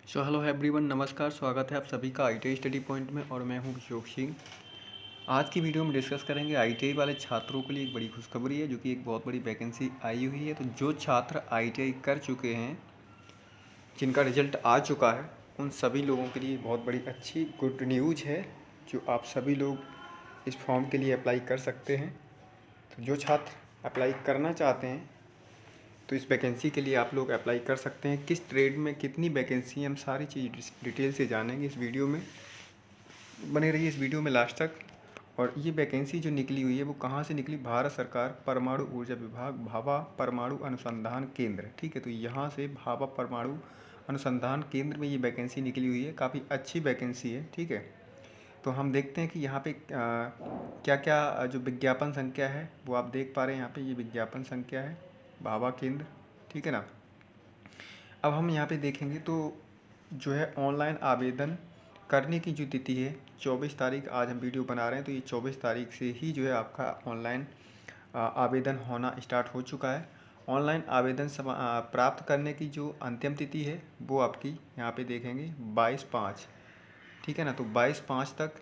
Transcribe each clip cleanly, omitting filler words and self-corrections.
Hello everyone, नमस्कार। स्वागत है आप सभी का ITI स्टडी पॉइंट में और मैं हूं अशोक सिंह। आज की वीडियो में डिस्कस करेंगे ITI वाले छात्रों के लिए एक बड़ी खुशखबरी है, जो कि एक बहुत बड़ी वैकेंसी आई हुई है। तो जो छात्र ITI कर चुके हैं, जिनका रिजल्ट आ चुका है, उन सभी लोगों के लिए बहुत बड़ी अच्छी गुड न्यूज़ है, जो आप सभी लोग इस फॉर्म के लिए अप्लाई कर सकते हैं। तो जो छात्र अप्लाई करना चाहते हैं, तो इस वैकेंसी के लिए आप लोग अप्लाई कर सकते हैं। किस ट्रेड में कितनी वैकेंसी है, हम सारी चीज़ डिटेल से जानेंगे इस वीडियो में। बने रहिए इस वीडियो में लास्ट तक। और ये वैकेंसी जो निकली हुई है वो कहाँ से निकली? भारत सरकार परमाणु ऊर्जा विभाग, भाभा परमाणु अनुसंधान केंद्र। ठीक है, तो यहाँ से भाभा परमाणु अनुसंधान केंद्र में ये वैकेंसी निकली हुई है। काफ़ी अच्छी वैकेंसी है। ठीक है, तो हम देखते हैं कि यहाँ पे क्या क्या जो विज्ञापन संख्या है वो आप देख पा रहे हैं। यहाँ पे ये विज्ञापन संख्या है, भाभा केंद्र। ठीक है ना। अब हम यहाँ पे देखेंगे तो जो है ऑनलाइन आवेदन करने की जो तिथि है 24 तारीख, आज हम वीडियो बना रहे हैं तो ये 24 तारीख से ही जो है आपका ऑनलाइन आवेदन होना स्टार्ट हो चुका है। ऑनलाइन आवेदन प्राप्त करने की जो अंतिम तिथि है वो आपकी यहाँ पे देखेंगे 22/5। ठीक है ना, तो 22/5 तक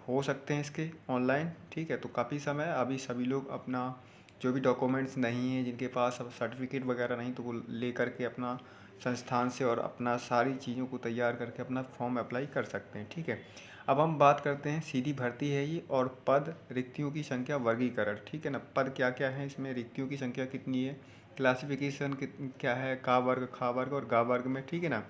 हो सकते हैं इसके ऑनलाइन। ठीक है, तो काफ़ी समय है। अभी सभी लोग अपना जो भी डॉक्यूमेंट्स नहीं है, जिनके पास सर्टिफिकेट वगैरह नहीं, तो वो ले करके अपना संस्थान से और अपना सारी चीज़ों को तैयार करके अपना फॉर्म अप्लाई कर सकते हैं। ठीक है, अब हम बात करते हैं, सीधी भर्ती है ये, और पद, रिक्तियों की संख्या, वर्गीकरण। ठीक है ना, पद क्या क्या है इसमें, रिक्तियों की संख्या कितनी है, क्लासिफिकेशन क्या है, का वर्ग, खा वर्ग और गा वर्ग में। ठीक है ना,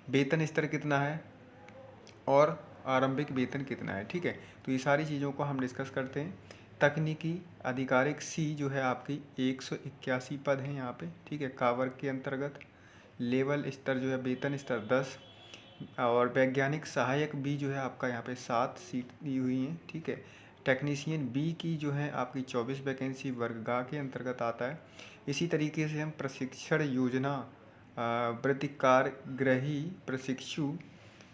वेतन स्तर कितना है और आरंभिक वेतन कितना है। ठीक है, तो ये सारी चीज़ों को हम डिस्कस करते हैं। तकनीकी आधिकारिक सी जो है आपकी 181 पद हैं यहाँ पे। ठीक है, का वर्ग के अंतर्गत। लेवल स्तर जो है वेतन स्तर 10, और वैज्ञानिक सहायक बी जो है आपका यहाँ पे 7 सीट दी हुई हैं। ठीक है, टेक्नीशियन बी की जो है आपकी 24 वैकेंसी वर्ग गा के अंतर्गत आता है। इसी तरीके से हम प्रशिक्षण योजना वृत्तिकारग्रही प्रशिक्षु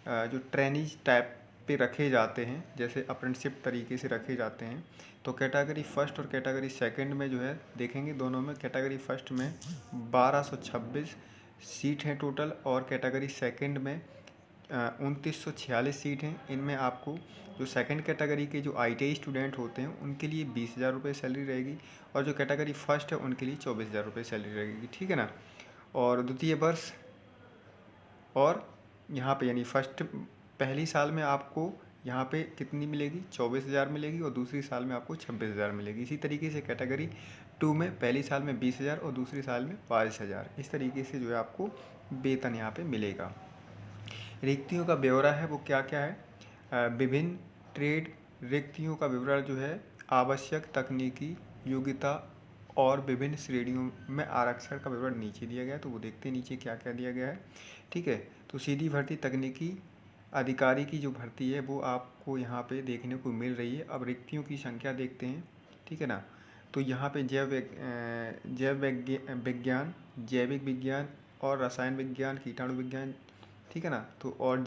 जो ट्रेनीज टाइप पे रखे जाते हैं, जैसे अप्रेंटिसशिप तरीके से रखे जाते हैं। तो कैटेगरी फर्स्ट और कैटेगरी सेकंड में जो है देखेंगे, दोनों में कैटेगरी फर्स्ट में 1226 सीट हैं टोटल, और कैटेगरी सेकंड में 2946 सीट हैं। इनमें आपको जो सेकंड कैटेगरी के जो ITI स्टूडेंट होते हैं उनके लिए 20,000 रुपये सैलरी रहेगी, और जो कैटेगरी फर्स्ट है उनके लिए 24,000 रुपये सैलरी रहेगी। ठीक है ना, और द्वितीय वर्ष और यहाँ पे यानी फर्स्ट पहली साल में आपको यहाँ पे कितनी मिलेगी, 24,000 मिलेगी, और दूसरी साल में आपको 26,000 मिलेगी। इसी तरीके से कैटेगरी 2 में पहली साल में 20,000 और दूसरी साल में 22,000। इस तरीके से जो है आपको वेतन यहाँ पे मिलेगा। रिक्तियों का ब्यौरा है वो क्या क्या है, विभिन्न ट्रेड रिक्तियों का विवरण जो है, आवश्यक तकनीकी योग्यता और विभिन्न श्रेणियों में आरक्षण का विवरण नीचे दिया गया है। तो वो देखते हैं नीचे क्या क्या दिया गया है। ठीक है, तो सीधी भर्ती तकनीकी अधिकारी की जो भर्ती है वो आपको यहाँ पे देखने को मिल रही है। अब रिक्तियों की संख्या देखते हैं। ठीक है ना, तो यहाँ पे विज्ञान, जैविक विज्ञान और रसायन विज्ञान, कीटाणु विज्ञान। ठीक है ना, तो और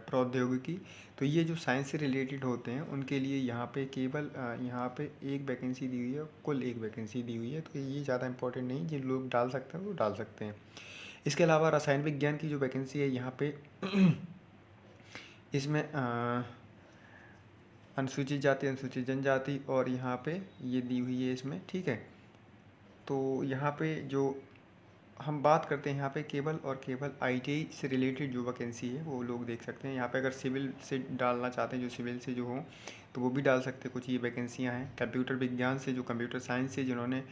प्रौद्योगिकी। तो ये जो साइंस से रिलेटेड होते हैं उनके लिए यहाँ पे केवल यहाँ पे एक वैकेंसी दी हुई है, कुल एक वैकेंसी दी हुई है। तो ये ज़्यादा इंपॉर्टेंट नहीं, जिन लोग डाल सकते हैं वो डाल सकते हैं। इसके अलावा रसायन विज्ञान की जो वैकेंसी है यहाँ पे इसमें अनुसूचित जाति, अनुसूचित जनजाति, और यहाँ पे ये दी हुई है इसमें। ठीक है, तो यहाँ पे जो हम बात करते हैं, यहाँ पे केवल और केवल ITI से रिलेटेड जो वैकेंसी है वो लोग देख सकते हैं। यहाँ पे अगर सिविल से डालना चाहते हैं, जो सिविल से जो हो तो वो भी डाल सकते हैं। कुछ ये वैकेंसियाँ हैं। कंप्यूटर विज्ञान से, जो कंप्यूटर साइंस से जिन्होंने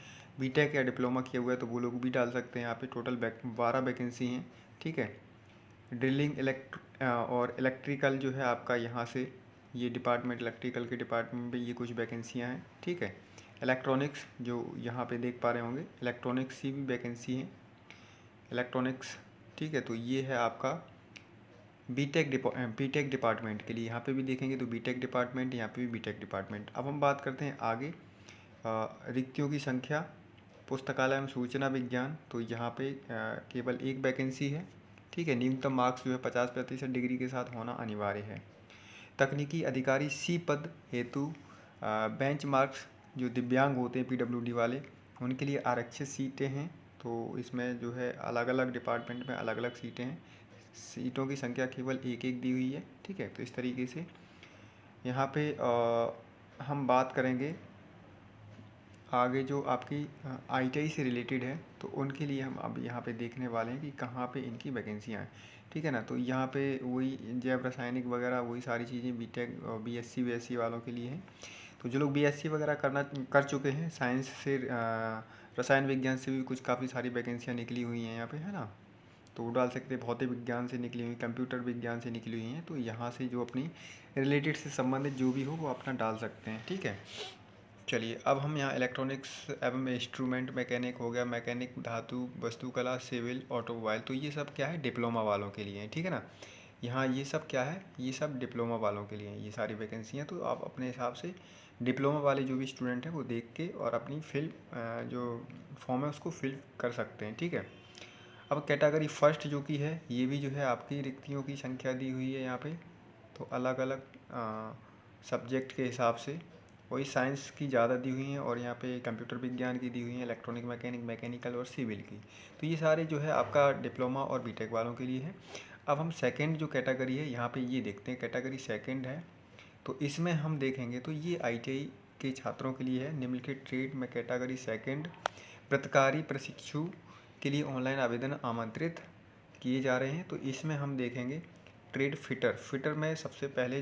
BTech या डिप्लोमा किया हुआ है, तो वो लोग भी डाल सकते हैं। यहाँ पे टोटल 12 वैकेंसी हैं। ठीक है, ड्रिलिंग और इलेक्ट्रिकल जो है आपका यहाँ से ये डिपार्टमेंट, इलेक्ट्रिकल के डिपार्टमेंट में ये कुछ वैकेंसियाँ हैं। ठीक है, इलेक्ट्रॉनिक्स जो यहाँ पे देख पा रहे होंगे, इलेक्ट्रॉनिक्स की भी वैकेंसी है, इलेक्ट्रॉनिक्स। ठीक है, तो ये है आपका बीटेक डिपार्टमेंट के लिए। यहाँ पे भी देखेंगे तो बीटेक डिपार्टमेंट, यहाँ पे भी बीटेक डिपार्टमेंट। अब हम बात करते हैं आगे रिक्तियों की संख्या। पुस्तकालय एवं सूचना विज्ञान, तो यहाँ पे केवल एक वैकेंसी है। ठीक है, न्यूनतम मार्क्स जो है 50% डिग्री के साथ होना अनिवार्य है। तकनीकी अधिकारी सी पद हेतु बेंच मार्क्स जो दिव्यांग होते हैं PWD वाले, उनके लिए आरक्षित सीटें हैं। तो इसमें जो है अलग अलग डिपार्टमेंट में अलग अलग सीटें हैं। सीटों की संख्या केवल एक एक दी हुई है, ठीक है। तो इस तरीके से यहाँ पे हम बात करेंगे आगे जो आपकी ITI से रिलेटेड है, तो उनके लिए हम अब यहाँ पे देखने वाले हैं कि कहाँ पे इनकी वैकेंसियाँ हैं, ठीक है ना। तो यहाँ पे वही जैव रासायनिक वगैरह वही सारी चीज़ें बीटेक और BSc BSc वालों के लिए हैं। तो जो लोग BSc वगैरह कर चुके हैं, साइंस से रसायन विज्ञान से भी कुछ काफ़ी सारी वैकेंसियाँ निकली हुई हैं यहाँ पे, है ना। तो वो डाल सकते हैं, भौतिक विज्ञान से निकली हुई, कंप्यूटर विज्ञान से निकली हुई हैं। तो यहाँ से जो अपनी रिलेटेड से संबंधित जो भी हो वो अपना डाल सकते हैं, ठीक है। चलिए अब हम यहाँ इलेक्ट्रॉनिक्स एवं इंस्ट्रूमेंट मैकेनिक हो गया, मैकेनिक धातु वस्तुकला सिविल ऑटोमोबाइल, तो ये सब क्या है डिप्लोमा वालों के लिए है, ठीक है ना। यहाँ ये सब क्या है, ये सब डिप्लोमा वालों के लिए हैं ये सारी वैकेंसियाँ। तो आप अपने हिसाब से डिप्लोमा वाले जो भी स्टूडेंट हैं वो देख के और अपनी जो फॉर्म है उसको फिल कर सकते हैं, ठीक है। अब कैटेगरी फर्स्ट जो की है, ये भी जो है आपकी रिक्तियों की संख्या दी हुई है यहाँ पे। तो अलग अलग सब्जेक्ट के हिसाब से वही साइंस की ज़्यादा दी हुई हैं, और यहाँ पे कंप्यूटर विज्ञान की दी हुई हैं, इलेक्ट्रॉनिक मैकेनिक मैकेनिकल और सिविल की। तो ये सारे जो है आपका डिप्लोमा और बीटेक वालों के लिए है। अब हम सेकंड जो कैटेगरी है यहाँ पे ये देखते हैं, कैटेगरी सेकंड है। तो इसमें हम देखेंगे तो ये ITI के छात्रों के लिए है। निम्नलिखित ट्रेड में कैटेगरी सेकंड व्रतकारी प्रशिक्षु के लिए ऑनलाइन आवेदन आमंत्रित किए जा रहे हैं। तो इसमें हम देखेंगे ट्रेड फिटर में सबसे पहले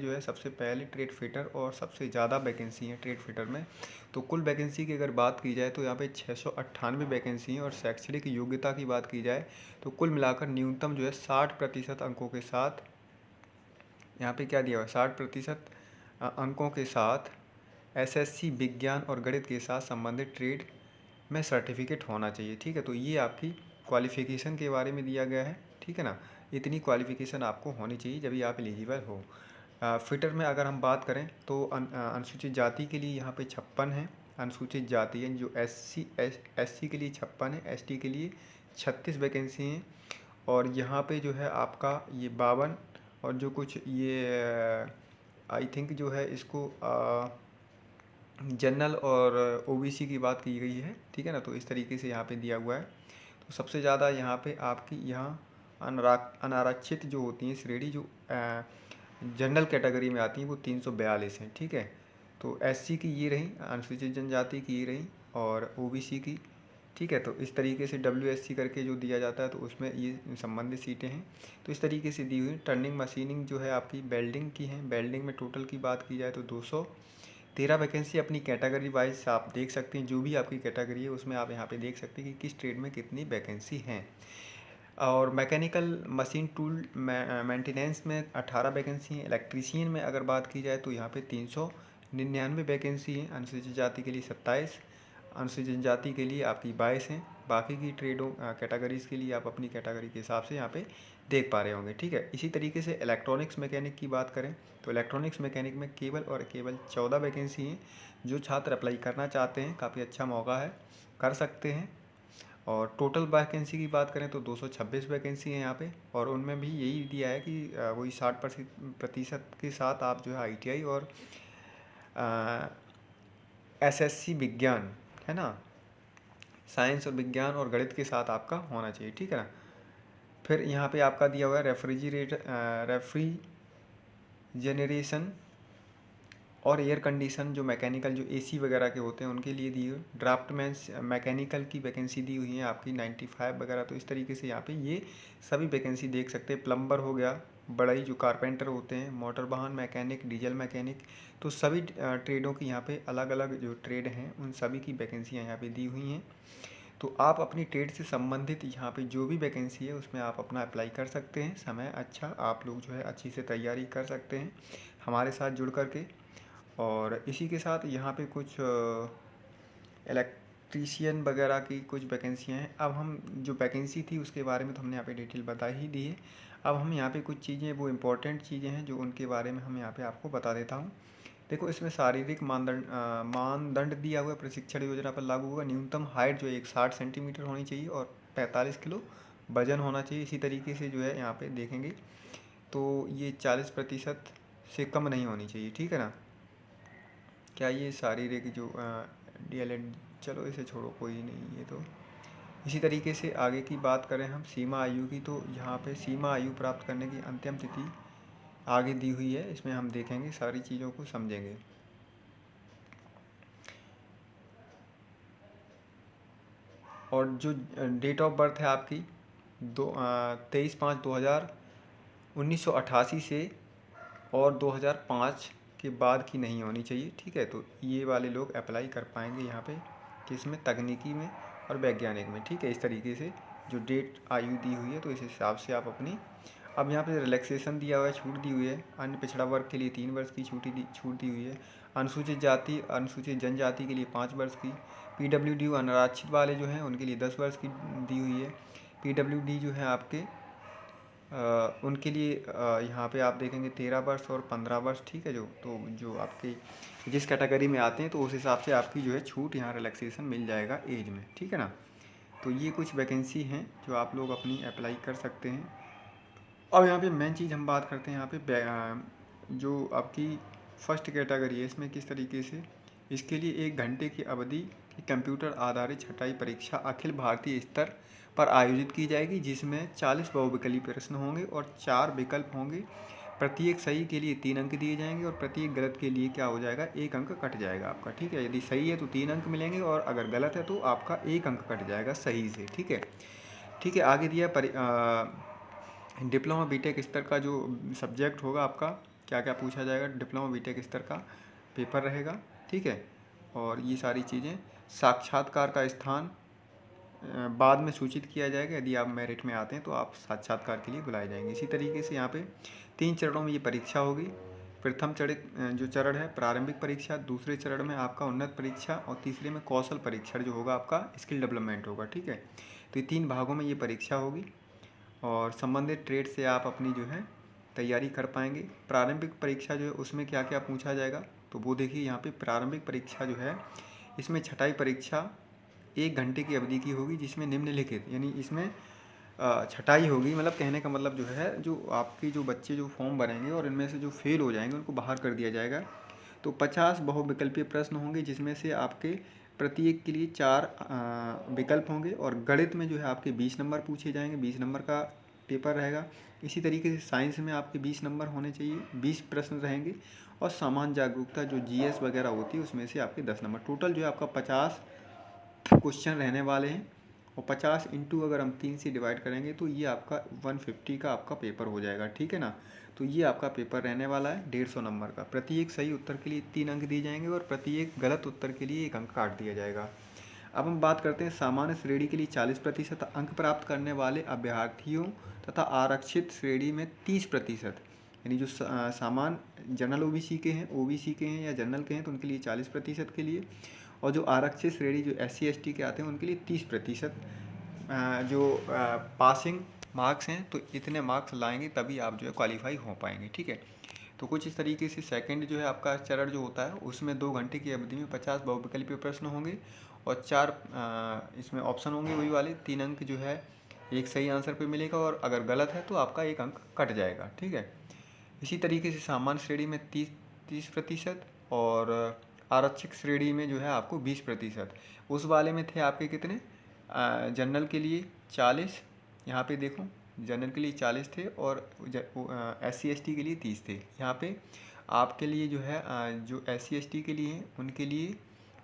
ट्रेड फिटर, और सबसे ज़्यादा वैकेंसी है ट्रेड फिटर में। तो कुल वैकेंसी की अगर बात की जाए तो यहाँ पे 698 वैकेंसी हैं, और शैक्षणिक योग्यता की बात की जाए तो कुल मिलाकर न्यूनतम जो है 60% अंकों के साथ, यहाँ पे क्या दिया हुआ है 60% अंकों के साथ SSC विज्ञान और गणित के साथ संबंधित ट्रेड में सर्टिफिकेट होना चाहिए, ठीक है। तो ये आपकी क्वालिफ़िकेशन के बारे में दिया गया है, ठीक है ना। इतनी क्वालिफ़िकेशन आपको होनी चाहिए जब भी आप एलिजिबल हो। फिटर में अगर हम बात करें तो अनुसूचित जाति के लिए यहाँ पे 56 है, अनुसूचित जाति है जो SC के लिए 56 है, ST के लिए 36 वैकेंसी हैं, और यहाँ पे जो है आपका ये 52, और जो कुछ ये आई थिंक जो है इसको जनरल और OBC की बात की गई है, ठीक है ना। तो इस तरीके से यहाँ पे दिया हुआ है। तो सबसे ज़्यादा यहाँ पे आपकी यहाँ अनारक्षित जो होती हैं श्रेणी जो जनरल कैटेगरी में आती हैं वो 342 हैं, ठीक है। तो SC की ये रही, अनुसूचित जनजाति की ये रही, और OBC की, ठीक है। तो इस तरीके से WSC करके जो दिया जाता है तो उसमें ये संबंधित सीटें हैं। तो इस तरीके से दी हुई। टर्निंग मशीनिंग जो है आपकी वेल्डिंग की है, वेल्डिंग में टोटल की बात की जाए तो 213 वैकेंसी अपनी कैटेगरी वाइज आप देख सकते हैं। जो भी आपकी कैटेगरी है उसमें आप यहाँ पे देख सकते हैं कि किस ट्रेड में कितनी वैकेंसी हैं। और मैकेनिकल मशीन टूल मेंटेनेंस में 18 वैकेंसी हैं। इलेक्ट्रीशियन में अगर बात की जाए तो यहाँ पे 399 वैकेंसी हैं। अनुसूचित जाति के लिए 27, अनुसूचित जाति के लिए आपकी 22 हैं। बाकी की ट्रेडों कैटेगरीज़ के लिए आप अपनी कैटेगरी के हिसाब से यहाँ पे देख पा रहे होंगे, ठीक है। इसी तरीके से इलेक्ट्रॉनिक्स मैकेनिक की बात करें तो इलेक्ट्रॉनिक्स मैकेनिक में केवल और केवल 14 वैकेंसी हैं। जो छात्र अप्लाई करना चाहते हैं काफ़ी अच्छा मौका है, कर सकते हैं। और टोटल वैकेंसी की बात करें तो 226 वैकेंसी है यहाँ पे, और उनमें भी यही दिया है कि वही 60% के साथ आप जो है ITI और SSC विज्ञान, है ना, साइंस और विज्ञान और गणित के साथ आपका होना चाहिए, ठीक है ना। फिर यहाँ पे आपका दिया हुआ है रेफ्रिजरेशन और एयर कंडीशन, जो मैकेनिकल जो AC वगैरह के होते हैं उनके लिए दी हुई। ड्राफ्टमैन मैकेनिकल की वैकेंसी दी हुई है आपकी 95 वगैरह। तो इस तरीके से यहाँ पे ये सभी वैकेंसी देख सकते हैं। प्लम्बर हो गया, बड़ाई जो कारपेंटर होते हैं, मोटर वाहन मैकेनिक, डीजल मैकेनिक, तो सभी ट्रेडों की यहाँ पे अलग अलग जो ट्रेड हैं उन सभी की वैकेंसियाँ यहाँ पे दी हुई हैं। तो आप अपनी ट्रेड से संबंधित यहाँ पे जो भी वैकेंसी है उसमें आप अपना अप्लाई कर सकते हैं। समय अच्छा, आप लोग जो है अच्छी से तैयारी कर सकते हैं हमारे साथ जुड़ कर के। और इसी के साथ यहाँ पे कुछ इलेक्ट्रीशियन वगैरह की कुछ वैकेंसियाँ हैं। अब हम जो वैकेंसी थी उसके बारे में तो हमने यहाँ पे डिटेल बता ही दी है। अब हम यहाँ पे कुछ चीज़ें वो इम्पोर्टेंट चीज़ें हैं जो उनके बारे में हम यहाँ पे आपको बता देता हूँ। देखो इसमें शारीरिक मानदंड दिया हुआ है, प्रशिक्षण योजना पर लागू होगा। न्यूनतम हाइट जो है 60 सेंटीमीटर होनी चाहिए और 45 किलो वजन होना चाहिए। इसी तरीके से जो है यहाँ पे देखेंगे तो ये 40% से कम नहीं होनी चाहिए, ठीक है ना। क्या ये शारीरिक जो DLED, चलो इसे छोड़ो, कोई नहीं, ये तो इसी तरीके से आगे की बात करें हम सीमा आयु की, तो यहाँ पे सीमा आयु प्राप्त करने की अंतिम तिथि आगे दी हुई है, इसमें हम देखेंगे, सारी चीज़ों को समझेंगे। और जो डेट ऑफ बर्थ है आपकी 23/5/1988 से और 2005 के बाद की नहीं होनी चाहिए, ठीक है। तो ये वाले लोग अप्लाई कर पाएंगे यहाँ पे, किसमें, तकनीकी में और वैज्ञानिक में, ठीक है। इस तरीके से जो डेट आयु दी हुई है, तो इस हिसाब से आप अपनी, अब यहाँ पे रिलैक्सेशन दिया हुआ है, छूट दी हुई है। अन्य पिछड़ा वर्ग के लिए 3 वर्ष की छूट दी हुई है। अनुसूचित जाति, अनुसूचित जनजाति के लिए 5 वर्ष की। PWD अनारक्षित वाले जो हैं उनके लिए 10 वर्ष की दी हुई है। PWD जो है आपके उनके लिए यहाँ पे आप देखेंगे 13 वर्ष और 15 वर्ष, ठीक है। जो आपके जिस कैटेगरी में आते हैं, तो उस हिसाब से आपकी जो है छूट, यहाँ रिलैक्सेशन मिल जाएगा एज में, ठीक है ना। तो ये कुछ वैकेंसी हैं जो आप लोग अपनी अप्लाई कर सकते हैं। अब यहाँ पे मेन चीज़ हम बात करते हैं, यहाँ पे जो आपकी फर्स्ट कैटेगरी है, इसमें किस तरीके से, इसके लिए 1 घंटे की अवधि की कंप्यूटर आधारित छँटाई परीक्षा अखिल भारतीय स्तर पर आयोजित की जाएगी, जिसमें 40 बहुविकल्पीय प्रश्न होंगे और 4 विकल्प होंगे। प्रत्येक सही के लिए 3 अंक दिए जाएंगे और प्रत्येक गलत के लिए क्या हो जाएगा, 1 अंक कट जाएगा आपका, ठीक है। यदि सही है तो 3 अंक मिलेंगे और अगर गलत है तो आपका 1 अंक कट जाएगा सही से, ठीक है। ठीक है, आगे दिया डिप्लोमा बीटेक स्तर का जो सब्जेक्ट होगा आपका, क्या क्या पूछा जाएगा, डिप्लोमा बीटेक स्तर का पेपर रहेगा, ठीक है। और ये सारी चीज़ें, साक्षात्कार का स्थान बाद में सूचित किया जाएगा। यदि आप मेरिट में आते हैं तो आप साक्षात्कार के लिए बुलाए जाएंगे। इसी तरीके से यहाँ पे 3 चरणों में ये परीक्षा होगी। प्रथम जो चरण है प्रारंभिक परीक्षा, दूसरे चरण में आपका उन्नत परीक्षा और तीसरे में कौशल परीक्षण जो होगा आपका स्किल डेवलपमेंट होगा, ठीक है। तो ये 3 भागों में ये परीक्षा होगी और संबंधित ट्रेड से आप अपनी जो है तैयारी कर पाएंगे। प्रारंभिक परीक्षा जो है उसमें क्या क्या पूछा जाएगा, तो वो देखिए यहाँ पे प्रारंभिक परीक्षा जो है, इसमें छँटाई परीक्षा 1 घंटे की अवधि की होगी, जिसमें निम्नलिखित, यानी इसमें छँटाई होगी, मतलब कहने का मतलब जो है, जो आपके जो बच्चे जो फॉर्म भरेंगे और इनमें से जो फेल हो जाएंगे उनको बाहर कर दिया जाएगा। तो 50 बहुविकल्पीय प्रश्न होंगे, जिसमें से आपके प्रत्येक के लिए 4 विकल्प होंगे और गणित में जो है आपके 20 नंबर पूछे जाएंगे, 20 नंबर का पेपर रहेगा। इसी तरीके से साइंस में आपके 20 नंबर होने चाहिए, 20 प्रश्न रहेंगे और सामान्य जागरूकता जो GS वगैरह होती है उसमें से आपके 10 नंबर। टोटल जो है आपका 50 क्वेश्चन रहने वाले हैं और 50 इंटू अगर हम 3 से डिवाइड करेंगे तो ये आपका 150 का आपका पेपर हो जाएगा, ठीक है ना। तो ये आपका पेपर रहने वाला है 150 नंबर का। प्रत्येक सही उत्तर के लिए 3 अंक दिए जाएंगे और प्रत्येक गलत उत्तर के लिए 1 अंक काट दिया जाएगा। अब हम बात करते हैं सामान्य श्रेणी के लिए 40% अंक प्राप्त करने वाले अभ्यर्थियों तथा आरक्षित श्रेणी में 30%, यानी जो सामान्य जनरल OBC के हैं, OBC के हैं या जनरल के हैं तो उनके लिए 40% के लिए, और जो आरक्षित श्रेणी जो SC ST के आते हैं उनके लिए 30%। जो पासिंग मार्क्स हैं, तो इतने मार्क्स लाएंगे तभी आप जो है क्वालिफाई हो पाएंगे, ठीक है। तो कुछ इस तरीके से सेकंड जो है आपका चरण जो होता है उसमें 2 घंटे की अवधि में 50 बहुविकल्पीय प्रश्न होंगे और 4 इसमें ऑप्शन होंगे वही वाले, 3 अंक जो है एक सही आंसर पे मिलेगा और अगर गलत है तो आपका 1 अंक कट जाएगा, ठीक है। इसी तरीके से सामान्य श्रेणी में 30% और आरक्षित श्रेणी में जो है आपको 20%। उस वाले में थे आपके कितने, जनरल के लिए 40, यहाँ पे देखो जनरल के लिए 40 थे और SC ST के लिए 30 थे। यहाँ पे आपके लिए जो है जो SC ST के लिए हैं उनके लिए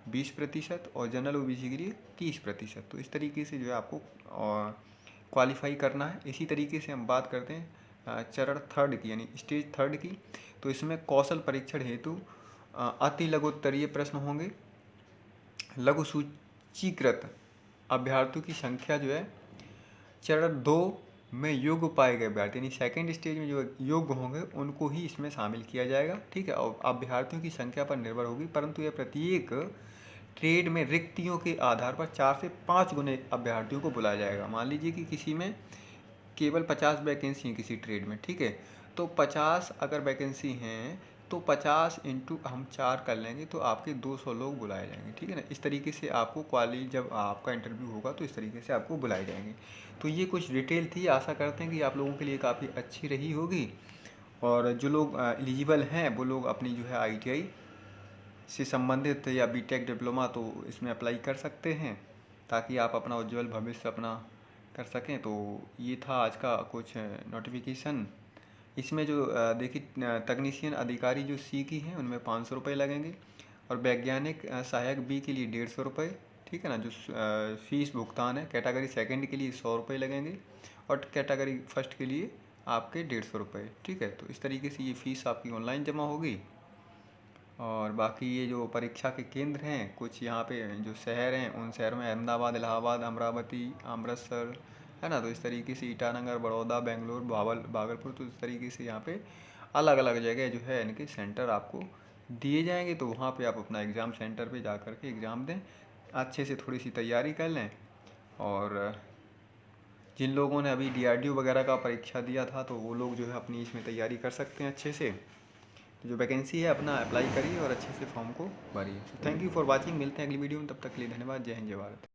20% और जनरल OBC के लिए 30%। तो इस तरीके से जो है आपको क्वालिफाई करना है। इसी तरीके से हम बात करते हैं चरण थर्ड की, यानी स्टेज थर्ड की। तो इसमें कौशल परीक्षण हेतु अति लघुत्तरीय प्रश्न होंगे। लघु सूचीकृत अभ्यर्थियों की संख्या जो है चरण 2 में योग्य पाए गए अभ्यर्थी, यानी सेकंड स्टेज में जो योग्य होंगे उनको ही इसमें शामिल किया जाएगा, ठीक है। और अभ्यर्थियों की संख्या पर निर्भर होगी, परंतु यह प्रत्येक ट्रेड में रिक्तियों के आधार पर 4 से 5 गुने अभ्यर्थियों को बुलाया जाएगा। मान लीजिए कि किसी में केवल 50 वैकेंसी हैं किसी ट्रेड में, ठीक है। तो 50 अगर वैकेंसी हैं तो 50 इंटू हम 4 कर लेंगे तो आपके 200 लोग बुलाए जाएंगे, ठीक है ना। इस तरीके से आपको जब आपका इंटरव्यू होगा तो इस तरीके से आपको बुलाए जाएंगे। तो ये कुछ डिटेल थी, आशा करते हैं कि आप लोगों के लिए काफ़ी अच्छी रही होगी। और जो लोग एलिजिबल हैं वो लोग अपनी जो है ITI से संबंधित या BTech डिप्लोमा तो इसमें अप्लाई कर सकते हैं, ताकि आप अपना उज्ज्वल भविष्य अपना कर सकें। तो ये था आज का कुछ नोटिफिकेशन। इसमें जो देखिए तकनीशियन अधिकारी जो सी की हैं उनमें 500 रुपये लगेंगे, और वैज्ञानिक सहायक बी के लिए 150 रुपये, ठीक है ना। जो फीस भुगतान है कैटेगरी सेकंड के लिए 100 रुपये लगेंगे, और कैटेगरी फर्स्ट के लिए आपके 150 रुपये, ठीक है। तो इस तरीके से ये फ़ीस आपकी ऑनलाइन जमा होगी। और बाकी ये जो परीक्षा के केंद्र हैं, कुछ यहाँ पे जो शहर हैं उन शहरों में अहमदाबाद, इलाहाबाद, अमरावती, अमृतसर, है ना। तो इस तरीके से ईटानगर, बड़ौदा, बेंगलोर, भागलपुर, तो इस तरीके से यहाँ पे अलग अलग जगह जो है इनके सेंटर आपको दिए जाएंगे। तो वहाँ पे आप अपना एग्ज़ाम सेंटर पे जा कर के एग्ज़ाम दें, अच्छे से थोड़ी सी तैयारी कर लें। और जिन लोगों ने अभी DRDO वगैरह का परीक्षा दिया था तो वो लोग जो है अपनी इसमें तैयारी कर सकते हैं अच्छे से। तो जो वैकेंसी है अपना अप्लाई करिए और अच्छे से फॉर्म को भरिए। Thank you for watching. मिलते हैं अगली वीडियो में, तब तक के लिए धन्यवाद। जय हिंद, जय भारत।